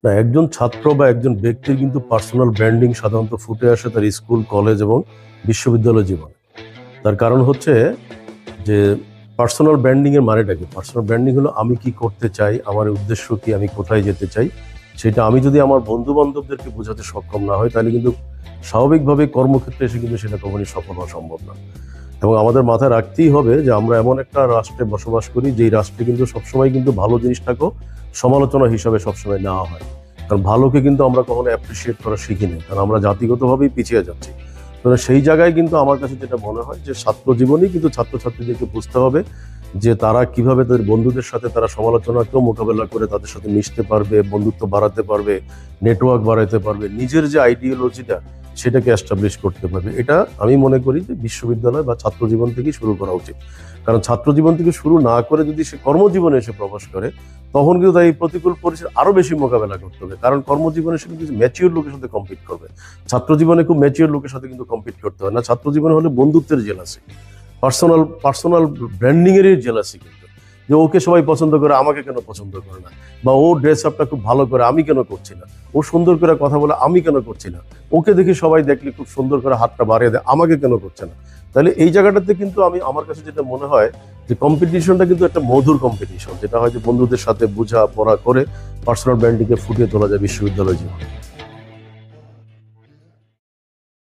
না, একজন ছাত্র বা একজন ব্যক্তির কিন্তু পার্সোনাল ব্র্যান্ডিং সাধারণত ফুটে আসে তার স্কুল, কলেজ এবং বিশ্ববিদ্যালয় জীবনে। তার কারণ হচ্ছে যে পার্সোনাল ব্র্যান্ডিং এর মানেটা কি? পার্সোনাল ব্র্যান্ডিং হলো আমি কি করতে চাই, আমার উদ্দেশ্য কি, আমি কোথায় যেতে চাই। সেটা আমি যদি আমার বন্ধু বান্ধবদেরকে বোঝাতে সক্ষম না হয়, তাহলে কিন্তু স্বাভাবিকভাবে কর্মক্ষেত্রে এসে কিন্তু সেটা কখনই সফল হওয়া সম্ভব না। এবং আমাদের মাথায় রাখতেই হবে যে আমরা এমন একটা রাষ্ট্রে বসবাস করি, যেই রাষ্ট্রে কিন্তু সবসময় কিন্তু ভালো জিনিসটাকেও সমালোচনা হিসাবে সবসময় নেওয়া হয়। কারণ ভালোকে কিন্তু আমরা কখনো অ্যাপ্রিসিয়েট করা শিখিনি, কারণ আমরা জাতিগতভাবেই পিছিয়ে যাচ্ছি। তো সেই জায়গায় কিন্তু আমার কাছে যেটা মনে হয় যে ছাত্র জীবনেই কিন্তু ছাত্রছাত্রীদেরকে বুঝতে হবে যে তারা কিভাবে তাদের বন্ধুদের সাথে তারা সমালোচনাকেও মোকাবেলা করে তাদের সাথে মিশতে পারবে, বন্ধুত্ব বাড়াতে পারবে, নেটওয়ার্ক বাড়াতে পারবে, নিজের যে আইডিওলজিটা সেটাকে এস্টাবলিশ করতে পারবে। এটা আমি মনে করি যে বিশ্ববিদ্যালয় বা ছাত্র জীবন থেকেই শুরু করা উচিত। কারণ ছাত্র জীবন থেকে শুরু না করে যদি সে কর্মজীবনে এসে প্রবেশ করে, তখন কিন্তু তার এই প্রতিকূল পরিস্থিতি আরো বেশি মোকাবেলা করতে হবে। কারণ কর্মজীবনে সে কিন্তু ম্যাচিওর লোকের সাথে কম্পিট করবে। ছাত্র জীবনে খুব ম্যাচিওর লোকের সাথে কিন্তু কম্পিট করতে হয় না। ছাত্র জীবনে হলে বন্ধুত্বের জেলাসি, পার্সোনাল পার্সোনাল ব্র্যান্ডিং এরই জেলাসি কিন্তু, যে ওকে সবাই পছন্দ করে আমাকে কেন পছন্দ করে না, বা ও ড্রেস আপটা খুব ভালো করে আমি কেন করছি না, ও সুন্দর করে কথা বলে আমি কেন করছি না, ওকে দেখে সবাই দেখলে খুব সুন্দর করে হাতটা বাড়িয়ে দেয় আমাকে কেন করছে না। তাহলে এই জায়গাটাতে কিন্তু আমার কাছে যেটা মনে হয় যে কম্পিটিশনটা কিন্তু একটা মধুর কম্পিটিশন, যেটা হয় যে বন্ধুদের সাথে বোঝা পড়া করে পার্সোনাল ব্র্যান্ডিংকে ফুটিয়ে তোলা যায় বিশ্ববিদ্যালয় জীবনে।